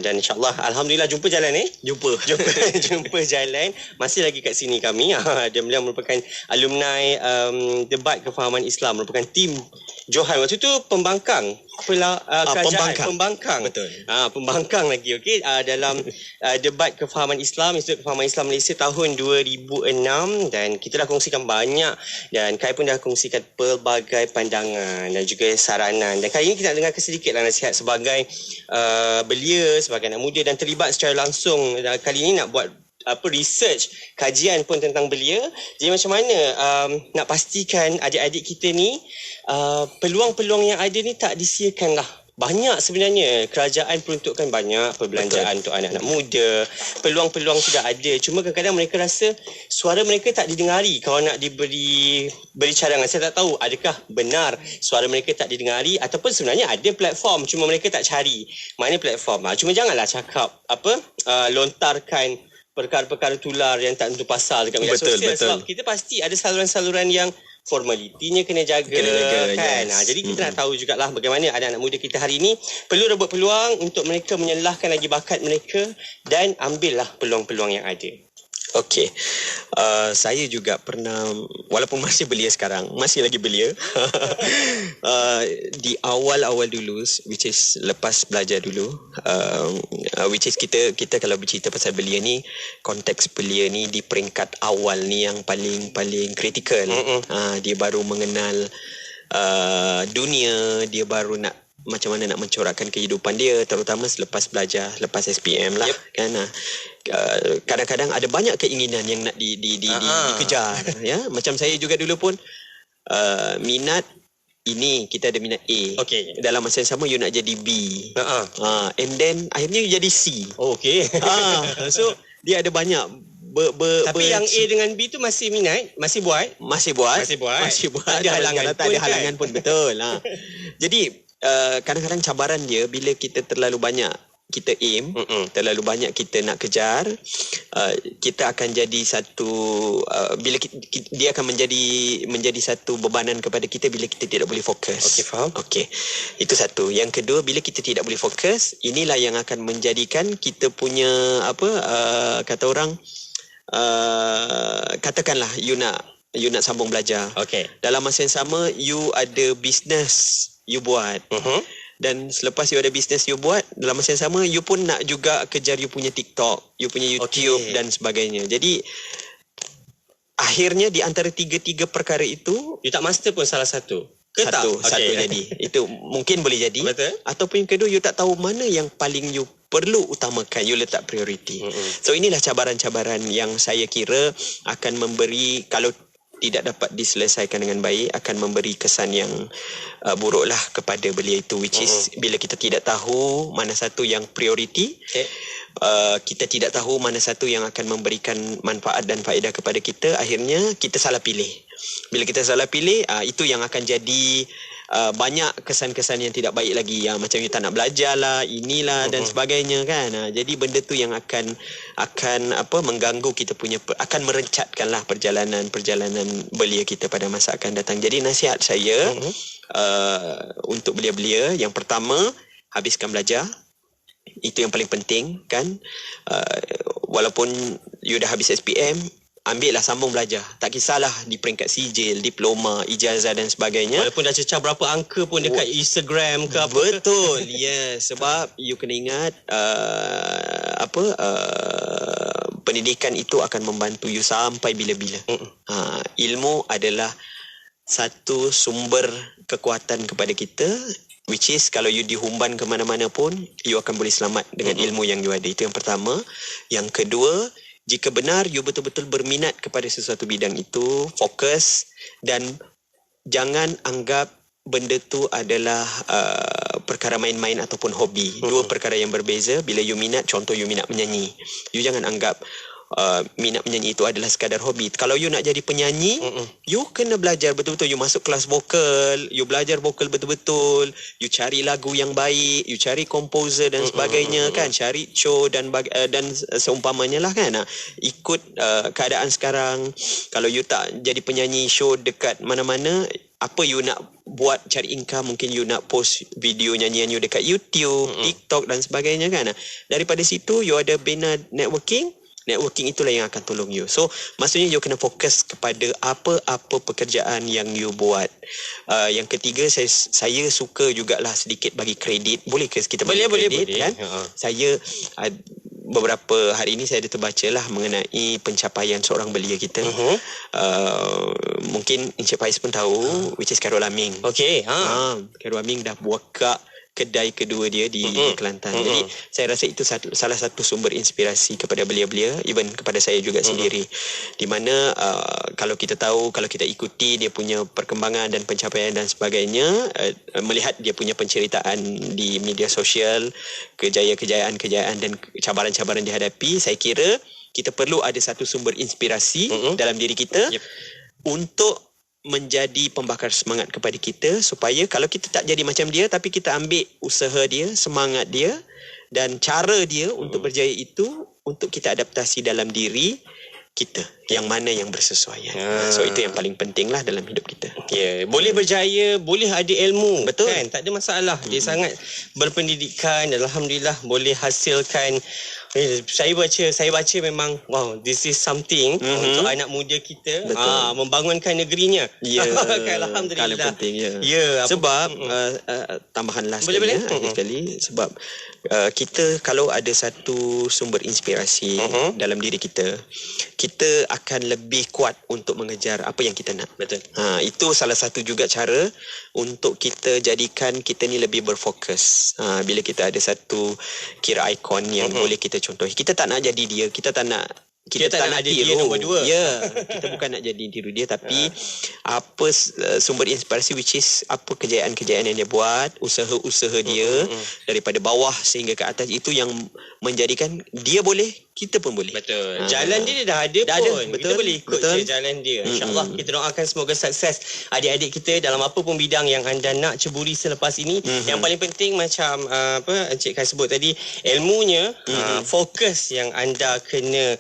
dan insyaAllah Alhamdulillah jumpa jalan Jumpa jalan. Masih lagi kat sini kami. Dia beliau merupakan alumni debat kefahaman Islam, merupakan tim Johan. Waktu tu pembangkang kerajaan. Pembangkang. Betul. Pembangkang lagi, okey. Dalam debat kefahaman Islam, Institut Kefahaman Islam Malaysia tahun 2006, dan kita dah kongsikan banyak, dan Kai pun dah kongsikan pelbagai pandangan dan juga saranan. Dan kali ini kita nak dengar sedikitlah nasihat sebagai belia, sebagai anak muda dan terlibat secara langsung. Kali ini nak buat research, kajian pun tentang belia. Jadi macam mana nak pastikan adik-adik kita ni peluang-peluang yang ada ni tak disiakan lah. Banyak sebenarnya, kerajaan peruntukkan banyak perbelanjaan untuk anak-anak muda. Peluang-peluang sudah ada. Cuma kadang-kadang mereka rasa suara mereka tak didengari. Kalau nak beri cadangan, saya tak tahu adakah benar suara mereka tak didengari ataupun sebenarnya ada platform, cuma mereka tak cari mana platform. Cuma janganlah cakap lontarkan perkara-perkara tular yang tak tentu pasal dekat media sosial. Sebab kita pasti ada saluran-saluran yang formalitinya kena jaga kan. Yes. Jadi kita nak tahu jugalah bagaimana anak-anak muda kita hari ini perlu rebut peluang untuk mereka menyelahkan lagi bakat mereka dan ambillah peluang-peluang yang ada. Okey. Saya juga pernah, walaupun masih belia sekarang, masih lagi belia. Di awal-awal dulu, which is lepas belajar dulu, which is kita kalau bercerita pasal belia ni, konteks belia ni di peringkat awal ni yang paling kritikal. Dia baru mengenal dunia, dia baru nak macam mana nak mencorakkan kehidupan dia, terutama selepas belajar, lepas SPM lah. Kan. Kadang-kadang ada banyak keinginan yang nak dikejar. Ya, macam saya juga dulu pun minat ini, kita ada minat A. Okay. Dalam masa yang sama you nak jadi B. And then akhirnya you jadi C. Okay. So dia ada banyak tapi yang A dengan B tu masih minat, masih buat. Tak ada halangan pun betul. Jadi kadang-kadang cabaran dia bila kita terlalu banyak kita aim, terlalu banyak kita nak kejar, kita akan jadi satu bila dia akan menjadi satu bebanan kepada kita bila kita tidak boleh fokus. Okey, faham. Okey. Itu satu. Yang kedua, bila kita tidak boleh fokus, inilah yang akan menjadikan kita punya kata orang, katakanlah you nak sambung belajar. Okey. Dalam masa yang sama you ada bisnes you buat. Dan selepas you ada bisnes you buat, dalam masa yang sama you pun nak juga kejar you punya TikTok, you punya YouTube dan sebagainya. Jadi akhirnya di antara tiga perkara itu you tak master pun salah satu. Satu jadi. Itu mungkin boleh jadi. Betul. Ataupun yang kedua, you tak tahu mana yang paling you perlu utamakan, you letak prioriti. So inilah cabaran-cabaran yang saya kira akan memberi, kalau tidak dapat diselesaikan dengan baik, akan memberi kesan yang buruk lah kepada belia itu, which is bila kita tidak tahu mana satu yang prioriti, kita tidak tahu mana satu yang akan memberikan manfaat dan faedah kepada kita, akhirnya kita salah pilih. Bila kita salah pilih, itu yang akan jadi banyak kesan-kesan yang tidak baik lagi, yang macam you tak nak belajar lah, inilah dan sebagainya kan. Jadi benda tu yang akan mengganggu kita punya, akan merencatkan lah perjalanan belia kita pada masa akan datang. Jadi nasihat saya untuk belia-belia, yang pertama, habiskan belajar. Itu yang paling penting kan. Walaupun you dah habis SPM, ambillah sambung belajar. Tak kisahlah di peringkat sijil, diploma, ijazah dan sebagainya. Walaupun dah cecah berapa angka pun dekat Instagram ke apa. Betul. Yes, sebab you kena ingat pendidikan itu akan membantu you sampai bila-bila. Ilmu adalah satu sumber kekuatan kepada kita, which is kalau you dihumban ke mana-mana pun you akan boleh selamat dengan ilmu yang you ada. Itu yang pertama. Yang kedua, jika benar you betul-betul berminat kepada sesuatu bidang itu, fokus dan jangan anggap benda tu adalah perkara main-main ataupun hobi. Dua perkara yang berbeza. Bila you minat, contoh you minat menyanyi, you jangan anggap minat menyanyi itu adalah sekadar hobi. Kalau you nak jadi penyanyi, you kena belajar betul-betul. You masuk kelas vokal, you belajar vokal betul-betul, you cari lagu yang baik, you cari komposer dan sebagainya kan, cari show dan seumpamanya lah kan. Ikut keadaan sekarang. Kalau you tak jadi penyanyi show dekat mana-mana, apa you nak buat cari income? Mungkin you nak post video nyanyian you dekat YouTube, TikTok dan sebagainya kan. Daripada situ you ada bina networking itulah yang akan tolong you. So maksudnya you kena fokus kepada apa-apa pekerjaan yang you buat. Yang ketiga, saya suka jugalah sedikit bagi kredit. Boleh ke kita bagi kredit kan? Saya beberapa hari ini saya ada terbaca lah mengenai pencapaian seorang belia kita. Mungkin Encik Faiz pun tahu, which is Khairul Aming. Khairul Aming dah buka kedai kedua dia di Kelantan. Jadi saya rasa itu salah satu sumber inspirasi kepada belia-belia, even kepada saya juga sendiri. Di mana kalau kita tahu, kalau kita ikuti dia punya perkembangan dan pencapaian dan sebagainya, melihat dia punya penceritaan di media sosial, kejayaan dan cabaran-cabaran dihadapi, saya kira kita perlu ada satu sumber inspirasi dalam diri kita untuk menjadi pembakar semangat kepada kita, supaya kalau kita tak jadi macam dia, tapi kita ambil usaha dia, semangat dia dan cara dia untuk berjaya itu, untuk kita adaptasi dalam diri kita yang mana yang bersesuaian. So itu yang paling penting lah dalam hidup kita. Boleh berjaya, boleh ada ilmu. Betul kan? Tak ada masalah. Dia sangat berpendidikan, alhamdulillah boleh hasilkan. Saya baca memang wow, this is something untuk anak muda kita membangunkan negerinya. Alhamdulillah. Penting, sebab tambahanlah sekali, sebab kita kalau ada satu sumber inspirasi dalam diri kita, kita akan lebih kuat untuk mengejar apa yang kita nak. Betul. Itu salah satu juga cara untuk kita jadikan kita ni lebih berfokus. Bila kita ada satu kira ikon yang boleh kita contohi. Kita tak nak jadi dia, kita tak nak jadi dia nombor 2. Kita bukan nak jadi diri dia, tapi apa sumber inspirasi, which is apa kejayaan-kejayaan yang dia buat, usaha-usaha dia daripada bawah sehingga ke atas, itu yang menjadikan dia boleh, kita pun boleh. Betul. Jalan dia dah ada pun. Kita boleh ikut jalan dia. InsyaAllah kita doakan semoga sukses adik-adik kita dalam apa pun bidang yang anda nak ceburi selepas ini. Yang paling penting macam Encik Kai sebut tadi, ilmunya, fokus yang anda kena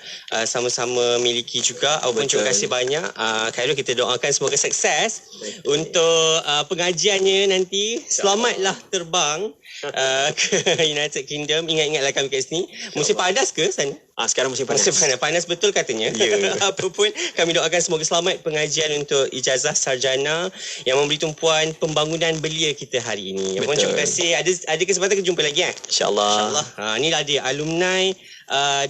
sama-sama miliki juga. Terima kasih banyak Khairul, kita doakan semoga sukses untuk pengajiannya nanti. Selamatlah terbang ke United Kingdom. Ingat-ingatlah kami kat sini. Musim panas ke sana? Sekarang musim panas. Panas betul katanya. Apapun, kami doakan semoga selamat pengajian untuk ijazah sarjana yang memberi tumpuan pembangunan belia kita hari ini. Terima kasih. Ada kesempatan kita jumpa lagi InsyaAllah. Inilah dia alumni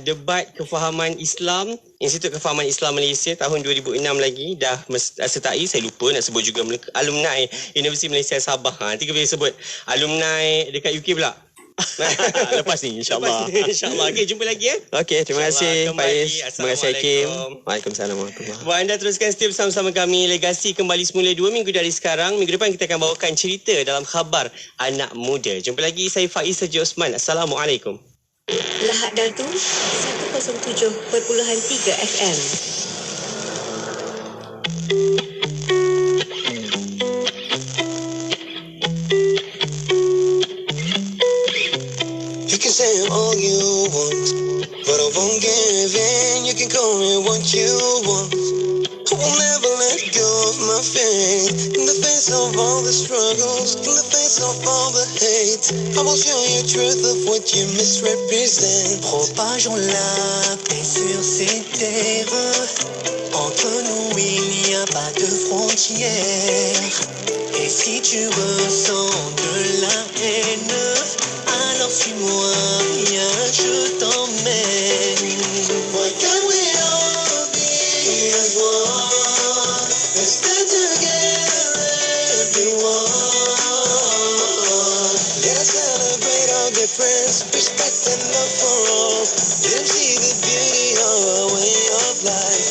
debat kefahaman Islam, Institut Kefahaman Islam Malaysia tahun 2006 lagi dah sertai. Saya lupa nak sebut juga alumni Universiti Malaysia Sabah. Nanti kita boleh sebut alumni dekat UK pula. Lepas ni insyaAllah. Okey, jumpa lagi Okey, terima kasih Faiz. Terima kasih Hakim. Waalaikumsalam warahmatullahi. Buat anda teruskan setia bersama kami. Legasi kembali semula 2 minggu dari sekarang. Minggu depan kita akan bawakan cerita dalam khabar anak muda. Jumpa lagi, saya Faiz Haji Osman. Assalamualaikum. Lahad Datu 107.3 FM. You can say all you want, but I won't give in. You can call me what you want. I will never let go of my faith. In the face of all the struggles, in the face of all the hate, I will show you truth of what you misrepresent. Propageons la paix sur ces terres. Entre nous il n'y a pas de frontières. Et si tu ressens de la haine, alors suis-moi, viens, je t'emmène. Why can't we all be as one? Let's stand together, everyone. Let us celebrate our difference, respect and love for all. Let them see the beauty of our way of life.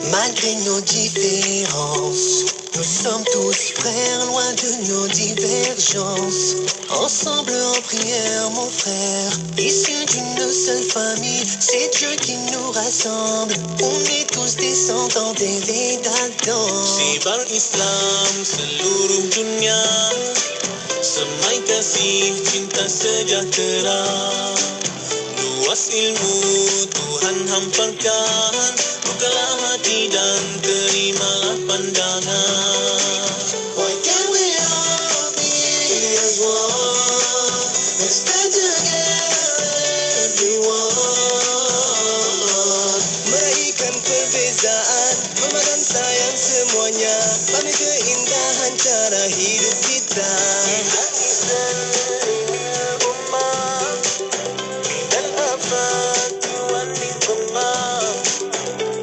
Malgré nos différences, nous sommes tous frères, loin de nos divergences. Ensemble en prière, mon nos frères, issus d'une seule famille. C'est Dieu qui nous rassemble. On est tous descendants des d'Adam. Sibar Islam seluruh dunia, semai kasih cinta sejahtera. Luas ilmu Tuhan hamparkan, bukalah hati dan terimalah pandangan. Why can't we all be as one? Let's stand together, everyone. Meraihkan perbezaan, memakan sayang semuanya. Bagi keindahan cara hidup kita.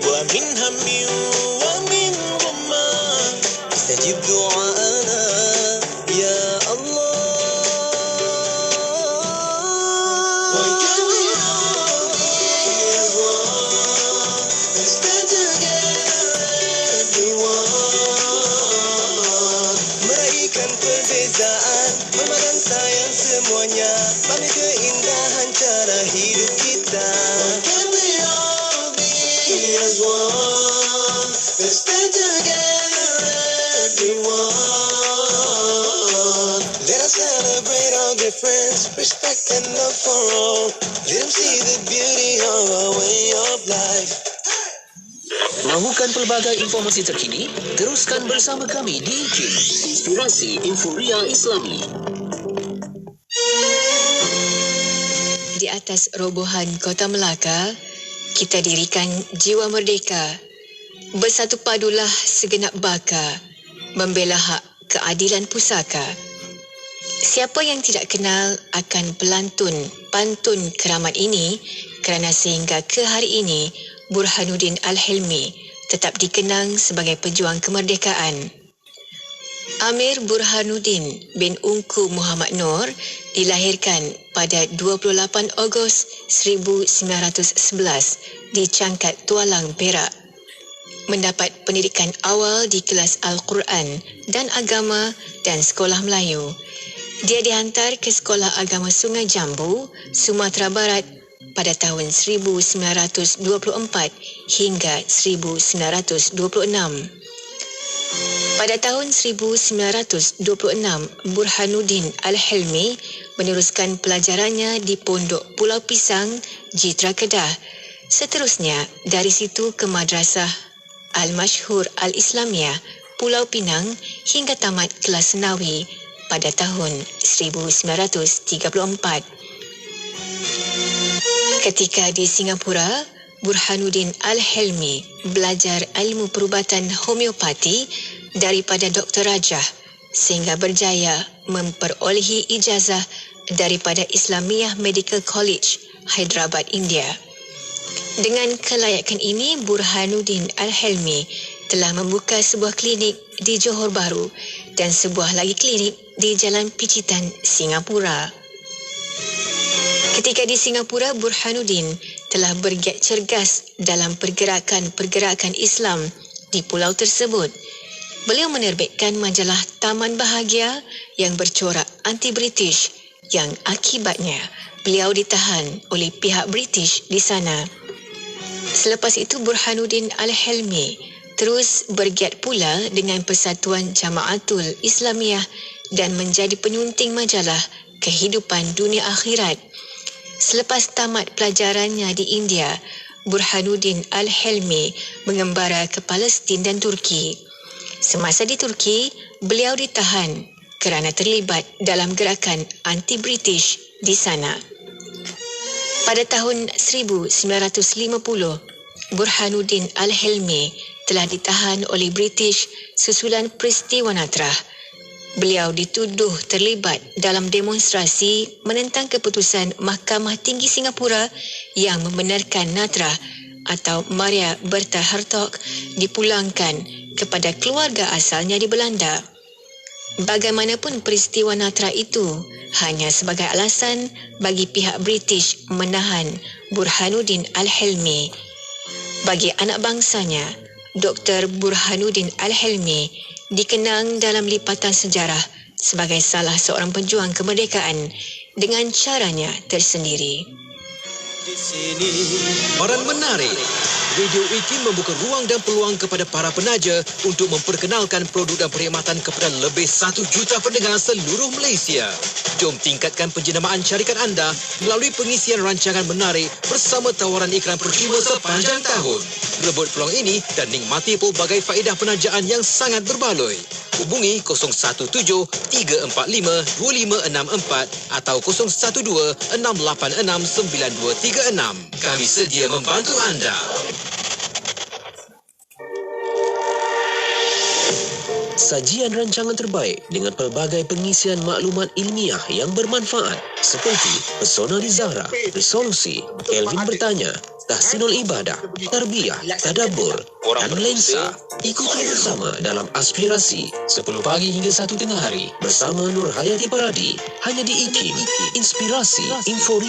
ومن هم ومن غمة استجب دعاءنا يا الله. Why can't we all be as one? Let's stand together, everyone. Meraihkan perbezaan, memakan sayang semuanya. Bagi keindahan cara hidup kita. Why can't we all be as one? Let's stand together, everyone. Let us celebrate our difference, respect and love for all. Let them see the beauty of our way of life. Mahukan pelbagai informasi terkini? Teruskan bersama kami di IKIM, Inspirasi Inforia Islami. Di atas robohan Kota Melaka, kita dirikan jiwa merdeka. Bersatu padulah segenap baka, membela hak keadilan pusaka. Siapa yang tidak kenal akan pantun keramat ini, kerana sehingga ke hari ini, Burhanuddin Al-Hilmi tetap dikenang sebagai pejuang kemerdekaan. Amir Burhanuddin bin Ungku Muhammad Noor dilahirkan pada 28 Ogos 1911 di Cangkat Tualang, Perak. Mendapat pendidikan awal di kelas Al-Quran dan Agama dan Sekolah Melayu. Dia dihantar ke Sekolah Agama Sungai Jambu, Sumatera Barat pada tahun 1924 hingga 1926. Pada tahun 1926, Burhanuddin Al-Hilmi meneruskan pelajarannya di Pondok Pulau Pisang, Jitra Kedah. Seterusnya, dari situ ke Madrasah Al-Mashhur Al-Islamiyah, Pulau Pinang hingga tamat kelas senawi pada tahun 1934. Ketika di Singapura, Burhanuddin Al-Hilmi belajar ilmu perubatan homeopati daripada Dr. Rajah sehingga berjaya memperolehi ijazah daripada Islamiyah Medical College, Hyderabad, India. Dengan kelayakan ini, Burhanuddin Al-Hilmi telah membuka sebuah klinik di Johor Bahru dan sebuah lagi klinik di Jalan Picitan, Singapura. Ketika di Singapura, Burhanuddin telah bergiat cergas dalam pergerakan-pergerakan Islam di pulau tersebut. Beliau menerbitkan majalah Taman Bahagia yang bercorak anti-British yang akibatnya beliau ditahan oleh pihak British di sana. Selepas itu, Burhanuddin Al-Hilmi terus bergiat pula dengan Persatuan Jamaatul Islamiyah dan menjadi penyunting majalah Kehidupan Dunia Akhirat. Selepas tamat pelajarannya di India, Burhanuddin Al-Hilmi mengembara ke Palestin dan Turki. Semasa di Turki, beliau ditahan kerana terlibat dalam gerakan anti-British di sana. Pada tahun 1950, Burhanuddin Al-Hilmi telah ditahan oleh British susulan peristiwa Natrah. Beliau dituduh terlibat dalam demonstrasi menentang keputusan Mahkamah Tinggi Singapura yang membenarkan Natrah atau Maria Berta Hertog dipulangkan kepada keluarga asalnya di Belanda. Bagaimanapun peristiwa Natrah itu hanya sebagai alasan bagi pihak British menahan Burhanuddin Al-Hilmi. Bagi anak bangsanya, Dr. Burhanuddin Al-Hilmi dikenang dalam lipatan sejarah sebagai salah seorang pejuang kemerdekaan dengan caranya tersendiri. Di sini, Baran menarik. Radio IKIM membuka ruang dan peluang kepada para penaja untuk memperkenalkan produk dan perkhidmatan kepada lebih 1 juta pendengar seluruh Malaysia. Jom tingkatkan penjenamaan syarikat anda melalui pengisian rancangan menarik bersama tawaran iklan percuma sepanjang tahun. Rebut peluang ini dan nikmati pelbagai faedah penajaan yang sangat berbaloi. Hubungi 017-345-2564 atau 012-686-9236. Kami sedia membantu anda. Sajian rancangan terbaik dengan pelbagai pengisian maklumat ilmiah yang bermanfaat seperti Pesona di Zahra, Resolusi, Kelvin bertanya, Tahsinul Ibadah, Tarbiyah, Tadabbur dan Lensa. Ikuti bersama dalam Aspirasi 10 pagi hingga 1 tengah hari bersama Nur Hayati Paradi hanya di IKIM, Inspirasi Info